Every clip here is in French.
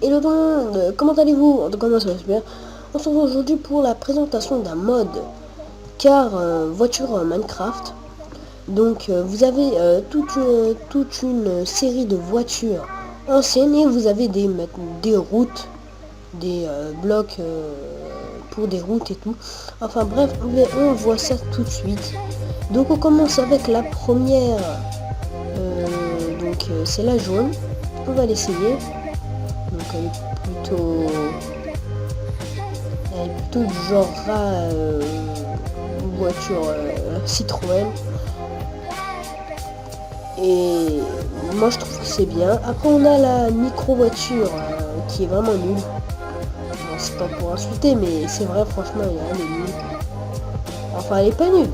Hello tout le monde, comment allez-vous? En tout cas moi ça va super. On se retrouve aujourd'hui pour la présentation d'un mode car voiture Minecraft. Donc vous avez toute une série de voitures anciennes et vous avez des routes, des blocs pour des routes et tout. Enfin bref, on voit ça tout de suite. Donc on commence avec la première, c'est la jaune. On va l'essayer. Donc elle est plutôt du genre voiture Citroën. Et moi je trouve que c'est bien. Après on a la micro voiture qui est vraiment nulle. Bon, c'est pas pour insulter mais c'est vrai, franchement elle est nulle. Enfin elle est pas nulle,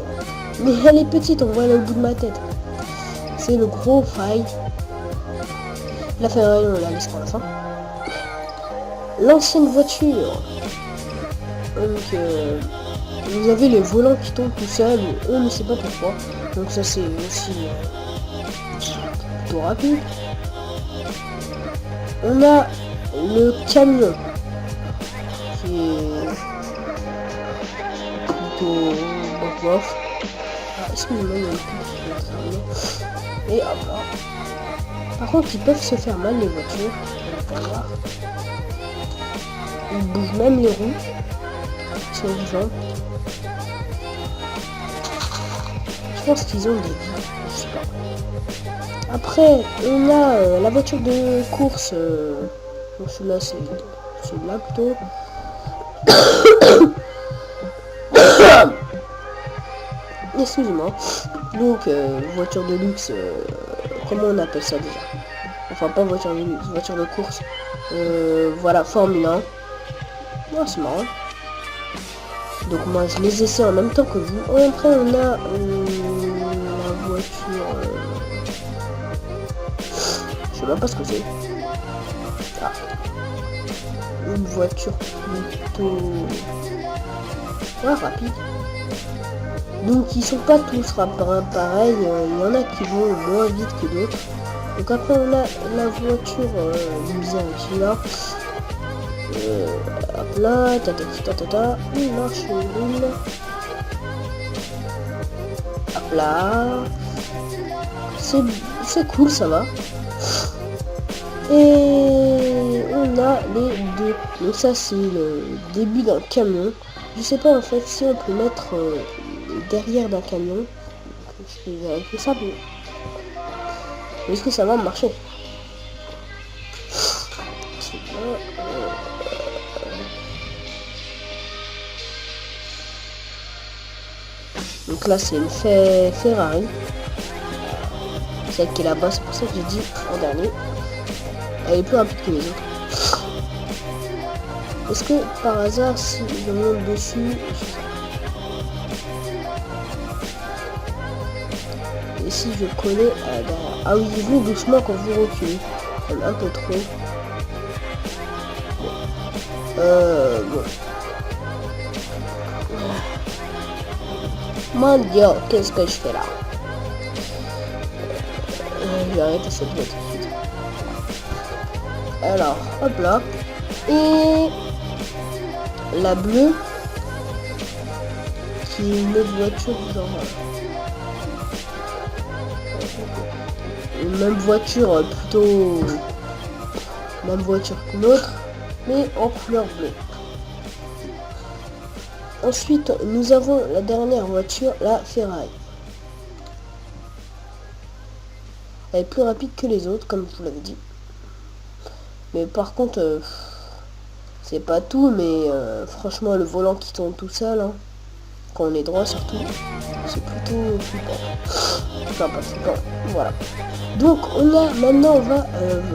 mais elle est petite, on voit elle au bout de ma tête. C'est le gros faille. La Ferrari on la laisse pour la fin. L'ancienne voiture. Donc vous avez les volants qui tombent tout seuls, on ne sait pas pourquoi. Donc ça c'est aussi plutôt rapide. On a le camion qui est plutôt bof. Ah, excusez-moi, il y a une pub qui vient de terminer. Et hop là. Par contre ils peuvent se faire mal les voitures. On va voir. Ils bougent même les roues. Ils sont vivants. Je pense qu'ils ont des vies, je sais pas. Après, on a la voiture de course. Donc celui-là, c'est celui-là plutôt. Excusez-moi. Donc, voiture de luxe. Comment on appelle ça déjà? Enfin, pas voiture de luxe, voiture de course. Voilà, Formule 1. Oh, c'est marrant. Donc moi je les essaie en même temps que vous. Après on a la voiture. Je sais même pas ce que c'est. Ah. Une voiture plutôt rapide. Donc ils sont pas tous pareils. Il y en a qui vont moins vite que d'autres. Donc après on a la voiture bizarre ici là. Hop là, ta, il marche une. Hop là. C'est cool, ça va. Et on a les deux. Donc ça c'est le début d'un camion. Je sais pas en fait si on peut mettre derrière d'un camion. Je vais vérifier ça. Mais est-ce que ça va marcher? Donc là c'est une Ferrari. Celle qui est là-bas, c'est pour ça que j'ai dit en dernier. Elle est plus rapide que les autres. Est-ce que par hasard si je monte dessus. Et si je connais ah oui, vous doucement quand vous reculez. Même un peu trop. Bon. Mon dieu, qu'est-ce que je fais là? Je vais arrêter cette voie tout de suite. Alors, hop là. Et la bleue, qui est une autre voiture, genre une même voiture plutôt même voiture qu'une autre, mais en couleur bleue. Ensuite, nous avons la dernière voiture, la Ferrari. Elle est plus rapide que les autres, comme je vous l'avais dit. Mais par contre, c'est pas tout, mais franchement, le volant qui tourne tout seul, hein, quand on est droit surtout, c'est plutôt flippant. Enfin, pas flippant, voilà. Donc, maintenant,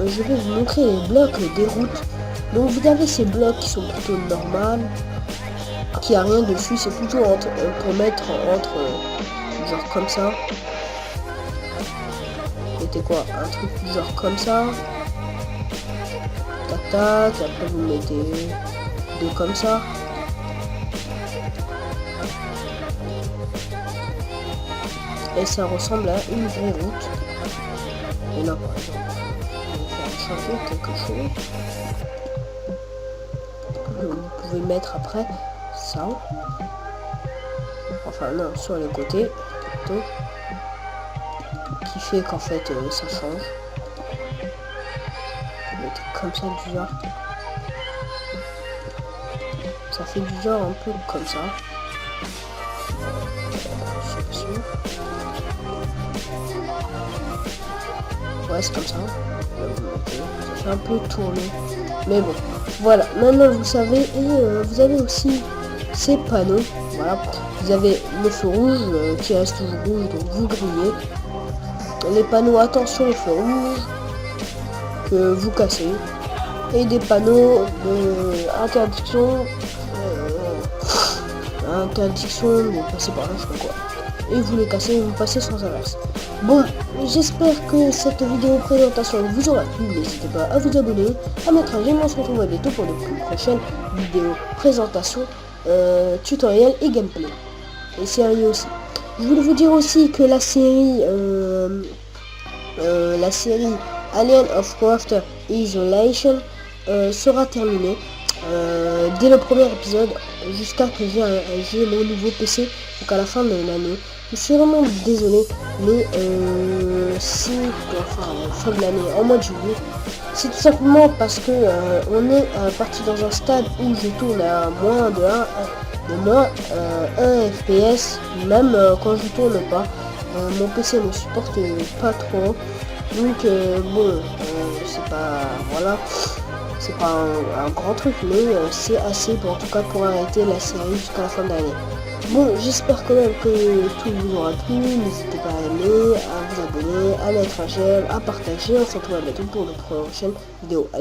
je vais vous montrer les blocs des routes. Donc, vous avez ces blocs qui sont plutôt normales, qui a rien dessus, c'est plutôt pour mettre entre genre comme ça. C'était quoi? Un truc genre comme ça. Tac tac, après vous mettez deux comme ça. Et ça ressemble à une vraie route. Et là par exemple, on va faire changer quelque chose. pouvez mettre après ça. Enfin non, sur les côtés plutôt. Qui fait qu'en fait ça change. Vous mettez comme ça du genre. Ça fait du genre un peu comme ça. Je suis sûr. Ouais, c'est comme ça. Ça fait un peu tourner. Mais bon, voilà. Maintenant, vous savez, et vous avez aussi ces panneaux. Voilà. Vous avez le feu rouge qui reste toujours rouge, donc vous grillez. Les panneaux attention au feu rouge que vous cassez. Et des panneaux d'interdiction. Interdiction de passer par là, je sais pas quoi. Et vous les cassez et vous passez sans averse. Bon, j'espère que cette vidéo présentation vous aura plu. N'hésitez pas à vous abonner, à mettre un j'aime. On se retrouve à bientôt pour de plus prochaines vidéos, présentations, tutoriels et gameplay. Et séries aussi. Je voulais vous dire aussi que la série Alien of Crafter Isolation sera terminée dès le premier épisode jusqu'à que j'ai mon nouveau PC, donc à la fin de l'année. Je suis vraiment désolé, mais fin de l'année, en mois de juillet, c'est tout simplement parce que on est parti dans un stade où je tourne à moins de 1 FPS, même quand je tourne pas. Mon PC ne supporte pas trop, donc bon, c'est pas, voilà, c'est pas un grand truc, mais c'est assez pour, en tout cas, pour arrêter la série jusqu'à la fin de l'année. Bon, j'espère quand même que tout vous aura plu. N'hésitez pas à aimer, à vous abonner, à mettre un j'aime, à partager. On se retrouve à bientôt pour de prochaines vidéos. Allez.